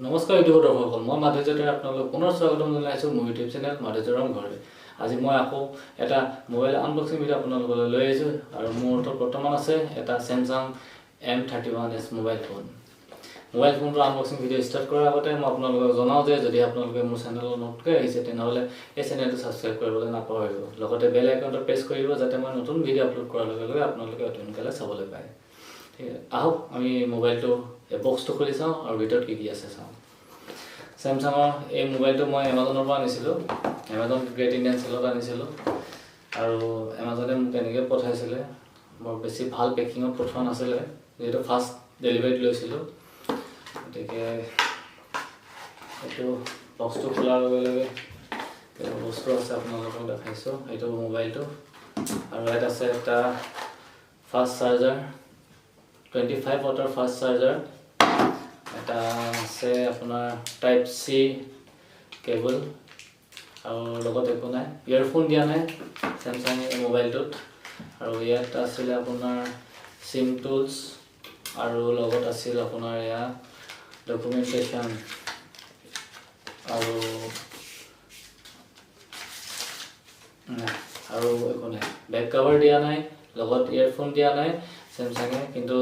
নমস্কাৰ ইউটিউব দৰ্শকসকল, মই মাধুৰ্যৰে আপোনালোকক পুনৰ স্বাগতম জনাইছোঁ মোৰ ইউটিউব চেনেল মাধুৰ্যৰ ঘৰলৈ। আজি মই আকৌ এটা মোবাইল আনবক্সিং ভিডিঅ' আপোনালোকলৈ লৈ আহিছোঁ আৰু মোৰ ওচৰত বৰ্তমান আছে এটা Samsung m31s mobile phone. Mobile ফোনটো আনবক্সিং ভিডিঅ' ষ্টাৰ্ট কৰাৰ আগতে মই আপোনালোকক জনাওঁ যে যদি আপোনালোকে মোৰ চেনেলত নতুনকৈ আহিছে তেনেহ'লে এই চেনেলটো ছাবস্ক্ৰাইব কৰিবলৈ নাপাহৰিব। লগতে বেল আইকনটো প্ৰেছ কৰি দিব যাতে মই নতুন ভিডিঅ' আপলোড কৰাৰ লগে লগে আপোনালোকে অতি সোনকালে চাবলৈ পায়। ঠিক আছে, আহক আমি মোবাইলটো বক্সটো খুলি চাওঁ আৰু ভিতৰত কি আছে চাওঁ। Samsungৰ এই মোবাইলটো মই এমাজনৰ পৰা আনিছিলোঁ, এমাজন গ্ৰেট ইণ্ডিয়ান চেলত আনিছিলোঁ আৰু এমাজনে মোক এনেকৈ পঠাইছিলে। বৰ বেছি ভাল পেকিঙত পঠোৱা নাছিলে যিহেতু ফাৰ্ষ্ট ডেলিভাৰীত লৈছিলোঁ। গতিকে এইটো বক্সটো খোলাৰ লগে লগে কেইটা বস্তু আছে আপোনালোকক দেখাইছোঁ। এইটো মোবাইলটো আৰু ইয়াত আছে এটা ফাষ্ট চাৰ্জাৰ, 25 ৱাটৰ ফাষ্ট চাৰ্জাৰ। এটা আছে আপোনাৰ টাইপ চি কেবল আৰু লগত একো নাই, ইয়েৰফোন দিয়া নাই Samsung এই মোবাইলটোত। আৰু ইয়াত আছিলে আপোনাৰ চিম টুলছ আৰু লগত আছিল আপোনাৰ এয়া ডকুমেণ্টেশ্যন আৰু একো নাই, বেক কভাৰ দিয়া নাই, লগত ইয়েৰফোন দিয়া নাই Samsung কিন্তু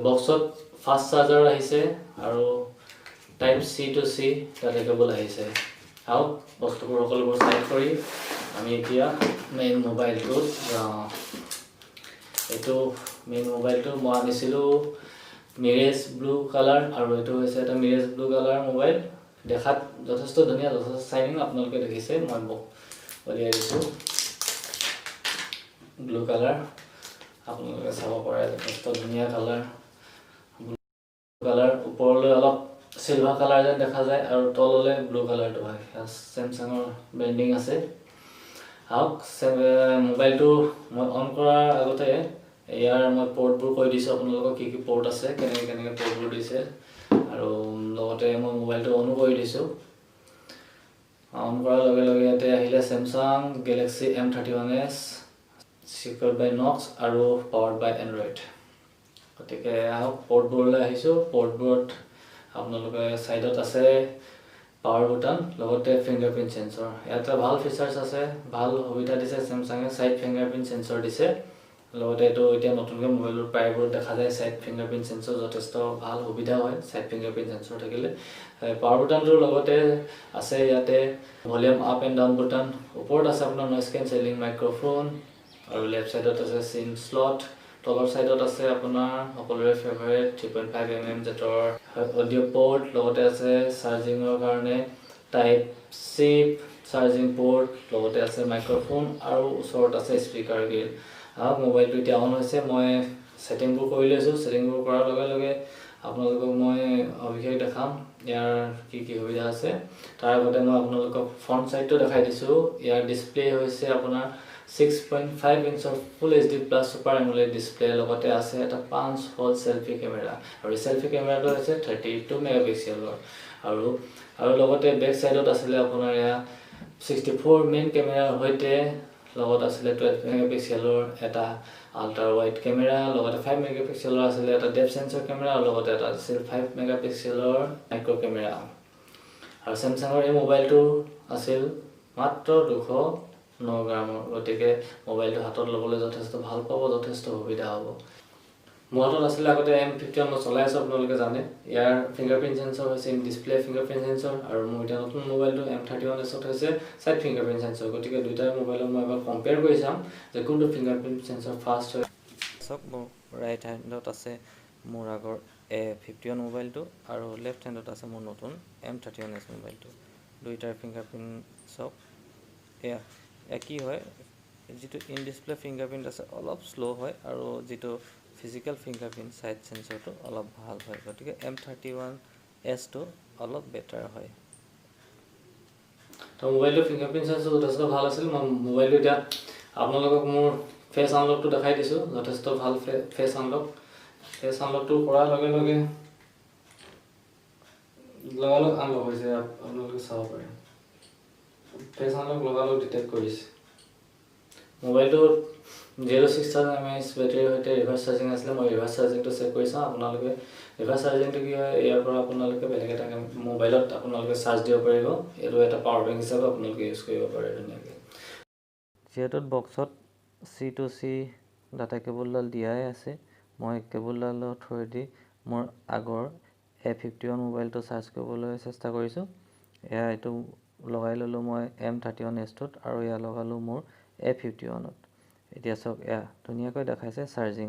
বক্সত ফাষ্ট চাৰ্জাৰ আহিছে আৰু টাইপ চি টু চি তাতে কেবল আহিছে। আহক বস্তুবোৰ সকলোবোৰ চাইড কৰি আমি এতিয়া মেইন মোবাইলটোত যাওঁ। এইটো মেইন মোবাইলটো মই আনিছিলোঁ মিৰেজ ব্লু কালাৰ আৰু এইটো হৈছে এটা মিৰেজ ব্লু কালাৰ মোবাইল। দেখাত যথেষ্ট ধুনীয়া, যথেষ্ট চাইনিং আপোনালোকে দেখিছে। মই উলিয়াই দিছোঁ ব্লু কালাৰ, আপোনালোকে চাব পাৰে যথেষ্ট ধুনীয়া কালাৰ। কালাৰ ওপৰলৈ অলপ চিলভাৰ কালাৰ যেন দেখা যায় আৰু তললৈ ব্লু কালাৰটো হয়। Samsungৰ ব্ৰেণ্ডিং আছে। আহক মোবাইলটো মই অন কৰাৰ আগতে ইয়াৰ মই পৰ্টবোৰ কৈ দিছোঁ আপোনালোকক, কি কি পৰ্ট আছে, কেনেকৈ পৰ্টবোৰ দিছে আৰু লগতে মই মোবাইলটো অনো কৰি দিছোঁ। অন কৰাৰ লগে লগে ইয়াতে আহিলে Samsung Galaxy M31s secured by Knox আৰু powered by Android। গতিকে আহক পৰ্টবোৰলৈ আহিছোঁ। পৰ্টবোৰত আপোনালোকে ছাইডত আছে পাৱাৰ বুটান, লগতে ফিংগাৰপ্ৰিণ্ট চেঞ্চৰ। ইয়াতে ভাল ফিচাৰ্ছ আছে, ভাল সুবিধা দিছে Samsung ছাইড ফিংগাৰপ্ৰিণ্ট চেঞ্চৰ দিছে। লগতে এইটো এতিয়া নতুনকৈ মোবাইলৰ প্ৰায়বোৰ দেখা যায় ছাইড ফিংগাৰপ্ৰিণ্ট চেঞ্চৰ যথেষ্ট ভাল সুবিধা হয় ছাইড ফিংগাৰপ্ৰিণ্ট চেঞ্চৰ থাকিলে। পাৱাৰ বুটানটোৰ লগতে আছে ইয়াতে ভলিউম আপ এণ্ড ডাউন বুটান। ওপৰত আছে আপোনাৰ নইজ কেনচেলিং মাইক্ৰ'ফোন আৰু লেফ্ট ছাইডত আছে চিম শ্লট। তলৰ ছাইডত আছে আপোনাৰ সকলোৰে ফেভাৰেট 3.5mm জেটৰ অডিঅ' পৰ্ট, লগতে আছে চাৰ্জিঙৰ কাৰণে টাইপ চি চাৰ্জিং পৰ্ট, লগতে আছে মাইক্ৰ'ফোন আৰু ওচৰত আছে স্পীকাৰ গ্ৰিল। মোবাইলটো এতিয়া অন হৈছে, মই ছেটিংবোৰ কৰি লৈছোঁ। ছেটিংবোৰ কৰাৰ লগে লগে আপোনালোকক মই অভিষেক দেখাম ইয়াৰ কি কি সুবিধা আছে। তাৰ আগতে মই আপোনালোকক ফ্ৰণ্ট ছাইডটো দেখাই দিছোঁ। ইয়াৰ ডিছপ্লে হৈছে আপোনাৰ 6.5 ইঞ্চৰ ফুল HD plus super AMOLED display. লগতে আছে এটা 5 হ'ল চেল্ফি কেমেৰা আৰু চেল্ফি কেমেৰাটো হৈছে 32 মেগাপিক্সেলৰ আৰু লগতে বেক ছাইডত আছিলে আপোনাৰ এয়া 64 মেইন কেমেৰাৰ সৈতে লগত আছিলে 12 মেগাপিক্সেলৰ এটা আল্ট্ৰা ৱাইড কেমেৰা, লগতে 5 মেগাপিক্সেলৰ আছিলে এটা ডেপথ চেঞ্চৰ কেমেৰা আৰু লগতে এটা আছিল 5 মেগাপিক্সেলৰ মাইক্ৰ' কেমেৰা। আৰু Samsungৰ এই মোবাইলটো আছিল মাত্ৰ 209 গ্ৰামৰ। গতিকে মোবাইলটো হাতত ল'বলৈ যথেষ্ট ভাল পাব, যথেষ্ট সুবিধা হ'ব। মোৰ হাতত আছিলে আগতে M51 মই চলাই আছোঁ, আপোনালোকে জানে। ইয়াৰ ফিংগাৰপ্ৰিণ্ট চেঞ্চৰ হৈছে ইন ডিছপ্লে ফিংগাৰপ্ৰিণ্ট চেঞ্চৰ আৰু মোৰ এতিয়া নতুন মোবাইলটো M31sত হৈছে ছাইড ফিংগাৰপ্ৰিণ্ট চেঞ্চৰ। গতিকে দুয়োটা মোবাইলত মই এবাৰ কম্পেয়াৰ কৰি চাম যে কোনটো ফিংগাৰপ্ৰিণ্ট চেঞ্চৰ ফাষ্ট হয়। চাওক, মোৰ ৰাইট হেণ্ডত আছে মোৰ আগৰ A51 মোবাইলটো আৰু লেফ্ট হেণ্ডত আছে মোৰ নতুন M31s মোবাইলটো। দুয়োটাৰ ফিংগাৰপ্ৰিণ্ট চাওক। এয়া কি হয়, যিটো ইন ডিছপ্লে ফিংগাৰপ্ৰিণ্ট আছে অলপ শ্ল' হয় আৰু যিটো ফিজিকেল ফিংগাৰপ্ৰিণ্ট ছাইড চেঞ্চৰটো অলপ ভাল হয়। গতিকে M31sটো অলপ বেটাৰ হয়। তো মোবাইলটোৰ ফিংগাৰপ্ৰিণ্ট চেঞ্চৰ যথেষ্ট ভাল আছিল। মই মোবাইলটো এতিয়া আপোনালোকক মোৰ ফেচ আনলকটো দেখাই দিছোঁ, যথেষ্ট ভাল ফেচ আনলক। ফেচ আনলকটো কৰাৰ লগে লগে লগালগ আনলক হৈছে, আপোনালোকে চাব পাৰে। ফেচ আনলক লগালগ ডিটেক্ট কৰিছে। মোবাইলটো 06000 mAh বেটাৰীৰ সৈতে ৰিভাৰ্ছ চাৰ্জিং আছিলে মই ৰিভাৰ্ছ চাৰ্জিংটো চেক কৰি চাওঁ আপোনালোকে ৰিভাৰ্ছ চাৰ্জিংটো কি হয় ইয়াৰ পৰা আপোনালোকে বেলেগ এটা মোবাইলত আপোনালোকে চাৰ্জ দিব পাৰিব এইটো এটা পাৱাৰ বেংক হিচাপে আপোনালোকে ইউজ কৰিব পাৰে ধুনীয়াকৈ যিহেতু বক্সত C2C ডাটা কেবলডাল দিয়াই আছে মই কেবলডালৰ থ্ৰুৱেদি মোৰ আগৰ A51 মোবাইলটো চাৰ্জ কৰিবলৈ চেষ্টা কৰিছোঁ এয়া এইটো লগাই ল'লো মই m31s টোত আৰু এয়া লগালো মোৰ A51ত এতিয়া চাওক এয়া ধুনীয়াকৈ দেখাইছে চাৰ্জিং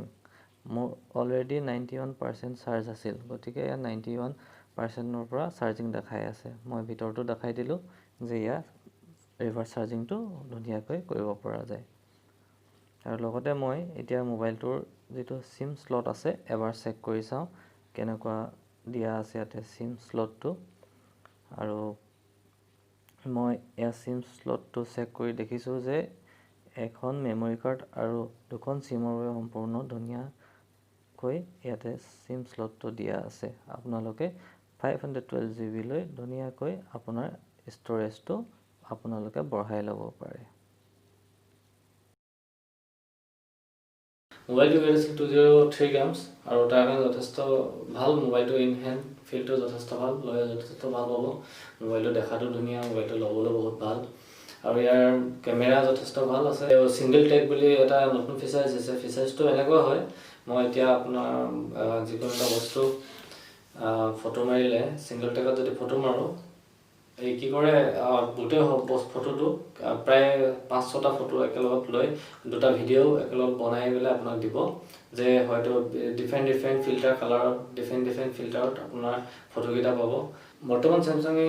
মোৰ অলৰেডি 91% চাৰ্জ আছিল গতিকে এয়া 91%ৰ পৰা চাৰ্জিং দেখাই আছে মই ভিতৰটো দেখাই দিলোঁ যে এয়া ৰিভাৰ্ছ চাৰ্জিংটো ধুনীয়াকৈ কৰিব পৰা যায় আৰু লগতে মই এতিয়া মোবাইলটোৰ যেটো সিম স্লট আছে এবাৰ চেক কৰি চাওঁ কেনেকুৱা দিয়া আছে ইয়াতে সিম স্লটটো আৰু মই এয়া সিম স্লটটো চেক কৰি দেখিছোঁ যে এখন মেমৰি কাৰ্ড আৰু দুখন সিমৰ বাবে সম্পূৰ্ণ ধুনীয়াকৈ ইয়াতে সিম স্লটটো দিয়া আছে আপোনালোকে 512 GB লৈ ধুনীয়াকৈ আপোনাৰ ষ্টৰেজটো আপোনালোকে বঢ়াই ল'ব পাৰে মোবাইলটো ৱেট আছিল 203 গ্ৰামছ আৰু তাৰ কাৰণে যথেষ্ট ভাল মোবাইলটো ইন হেণ্ড ফিলটো যথেষ্ট ভাল লৈ যথেষ্ট ভাল পাব মোবাইলটো দেখাটো ধুনীয়া মোবাইলটো ল'বলৈ বহুত ভাল আৰু ইয়াৰ কেমেৰা যথেষ্ট ভাল আছে সিঙ্গেল টেগ বুলি এটা নতুন ফিচাৰ আছে ফিচাৰটো এনেকুৱা হয় মই এতিয়া আপোনাৰ যিকোনো এটা বস্তু ফটো মাৰিলে সিঙ্গেল টেগত যদি ফটো মাৰো এই কি কৰে গোটেই ফটোটো প্ৰায় 5-6টা ফটো একেলগত লৈ দুটা ভিডিও একেলগত বনাই গলে আপোনাক দিব যে হয়তো ডিফাৰেন্ট ফিল্টাৰ কালাৰ ডিফাৰেন্ট ফিল্টাৰত আপোনাৰ ফটো কেইটা পাব বৰ্তমান স্যামসাঙে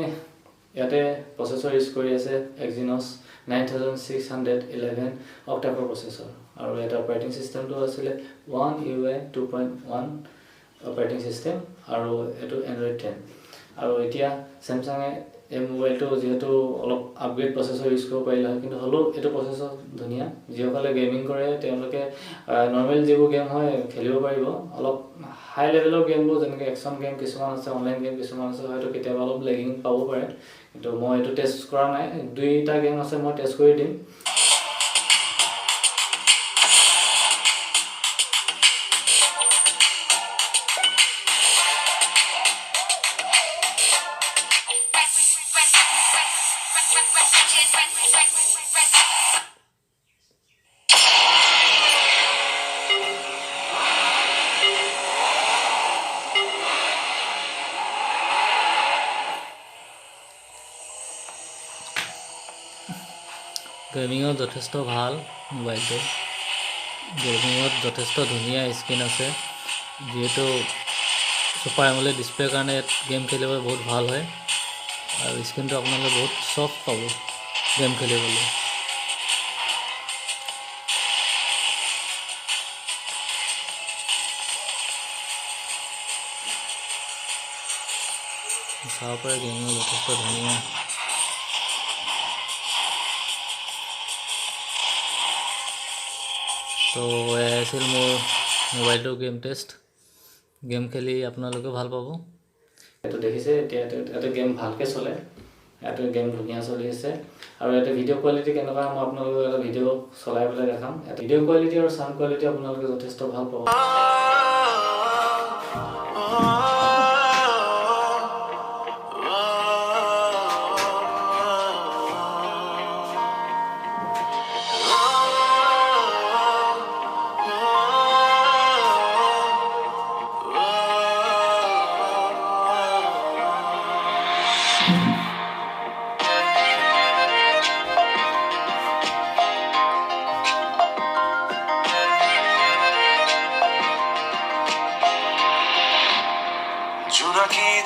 ইয়াতে প্ৰচেছৰ ইউজ কৰি আছে Exynos 9611 অক্টা-কোৰ প্ৰচেছৰ আৰু এটা অপাৰেটিং সিস্টেমটো আছিল One UI 2.1 অপাৰেটিং সিস্টেম আৰু এটো Android 10 আৰু এতিয়া স্যামসাঙে এই মোবাইলটো যেহেতু অলপ আপগ্ৰেড প্ৰচেছৰ ইউজ কৰিব পাৰিলে হয় কিন্তু হলো এটো প্ৰচেছৰ ধুনীয়া যিসকলে গেমিং কৰে তেওঁলোকে নৰমাল যিবোৰ গেম হয় খেলিব পাৰিব অলপ হাই লেভেলৰ গেমবোৰ যেনেকৈ একচন গেম কিছুমান আছে অনলাইন গেম কিছুমান আছে হয়তো কেতিয়াবা অলপ লেগিং পাব পাৰে কিন্তু মই এটো টেষ্ট কৰা নাই দুইটা গেম আছে মই টেষ্ট কৰি দিম গেমিংত যথেষ্ট ভাল মোবাইলটো গেমিংত যথেষ্ট ধুনীয়া স্ক্ৰীন আছে যেহেতু সুপাৰ এমোলেড ডিসপ্লেৰ কাৰণে গেম খেলিবলৈ বহুত ভাল হয় আৰু স্ক্ৰীনটো আপোনালোকে বহুত সফট পাব গেম খেলিবলৈ চাব পাৰে গেমিং যথেষ্ট ধুনীয়া তো আছিল মোৰ মোবাইলটো গেম টেষ্ট গেম খেলি আপোনালোকে ভাল পাব এটো দেখিছে এটা গেম ভালকে চলে এটা গেম ধুনীয়া চলি আছে আৰু এটা ভিডিও কোৱালিটি কেনেকুৱা মই আপোনালোকক এটা ভিডিও চলাই পেলাই দেখাম এটা ভিডিও কোৱালিটি আৰু সাউন্ড কোৱালিটি আপোনালোকে যথেষ্ট ভাল পাব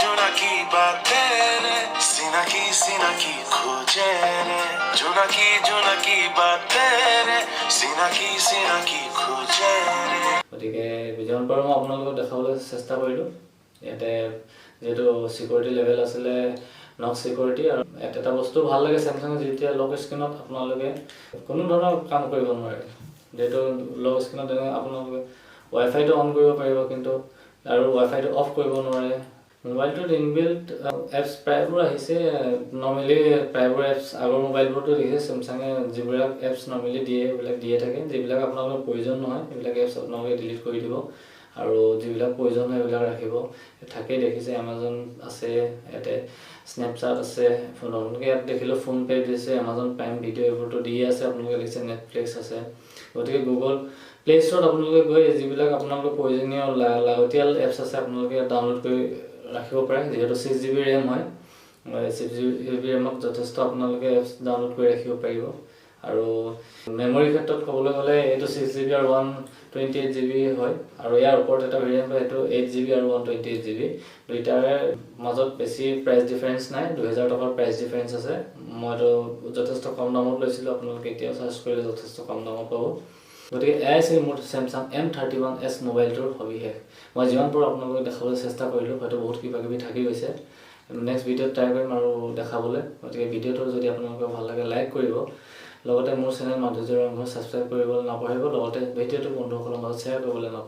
जुनाकी बातें ने सीना की खोजे ने जुनाकी बातें ने सीना की खोजे ने গতিকে ভিডিওৰ পৰা মই আপোনালোকক দেখাবলৈ চেষ্টা কৰিলো ইয়াতে যেটো সিকিউৰিটি লেভেল আছিল নক সিকিউৰিটি আৰু এটা বস্তু ভাল লাগে স্যামসাং যেতিয়া লক স্ক্ৰিনত আপোনালোকে কোনো ধৰণৰ কাম কৰিব নোৱাৰে যেটো লক স্ক্ৰিনত আপোনালোকে ৱাইফাইটো অন কৰিব পাৰিব কিন্তু আৰু ৱাইফাইটো অফ কৰিব নোৱাৰে মোবাইলটোত ইনবিল্ট এপছ প্ৰায়বোৰ আহিছে নৰ্মেলি প্ৰায়বোৰ এপছ আগৰ মোবাইলবোৰতো দেখিছে চেমচাঙে যিবিলাক এপছ নৰ্মেলি দিয়ে সেইবিলাক দিয়ে থাকে যিবিলাক আপোনালোকৰ প্ৰয়োজন নহয় সেইবিলাক এপছ আপোনালোকে ডিলিট কৰি দিব আৰু যিবিলাক প্ৰয়োজন হয় সেইবিলাক ৰাখিব থাকেই দেখিছে এমাজন আছে ইয়াতে স্নেপচাট আছে নতুনকৈ ইয়াত দেখিলোঁ ফোনপে দিছে এমাজন প্ৰাইম ভিডিঅ' এইবোৰতো দিয়ে আছে আপোনালোকে দেখিছে নেটফ্লিক্স আছে গতিকে গুগল প্লে ষ্টৰত আপোনালোকে গৈ যিবিলাক আপোনালোকৰ প্ৰয়োজনীয় লাগতিয়াল এপছ আছে আপোনালোকে ডাউনলোড কৰি ৰাখিব পাৰে যেহেতু 6GB RAM হয় 6GB RAM যথেষ্ট আপোনালোকে এপছ ডাউনলোড কৰি ৰাখিব পাৰিব আৰু মেমৰি ক্ষেত্ৰত ক'বলৈ গ'লে এইটো 6GB আৰু 128GB হয় আৰু ইয়াৰ ওপৰত এটা ভেৰিয়েণ্ট হয় এইটো 8GB আৰু 128GB দুইটাৰে মাজত বেছি প্ৰাইচ ডিফাৰেঞ্চ নাই 2000 টকাৰ প্ৰাইচ ডিফাৰেঞ্চ আছে মইতো যথেষ্ট কম দামত লৈছিলোঁ আপোনালোকে এতিয়াও চাৰ্চ কৰিলে যথেষ্ট কম দামত পাব গতিকে এয়াই আছিল মোৰ চেমচাং m31s মোবাইলটোৰ সবিশেষ মই যিমান পাৰোঁ আপোনালোকক দেখাবলৈ চেষ্টা কৰিলোঁ হয়তো বহুত কিবা কিবি থাকি গৈছে নেক্সট ভিডিঅ'ত ট্ৰাই কৰিম আৰু দেখাবলৈ গতিকে ভিডিঅ'টো যদি আপোনালোকৰ ভাল লাগে লাইক কৰিব লগতে মোৰ চেনেল মাধুৰ্য্য ৰংঘৰ ছাবস্ক্ৰাইব কৰিবলৈ নাপাহৰিব লগতে ভিডিঅ'টো বন্ধুসকলৰ মাজত শ্বেয়াৰ কৰিবলৈ নাপাহৰিব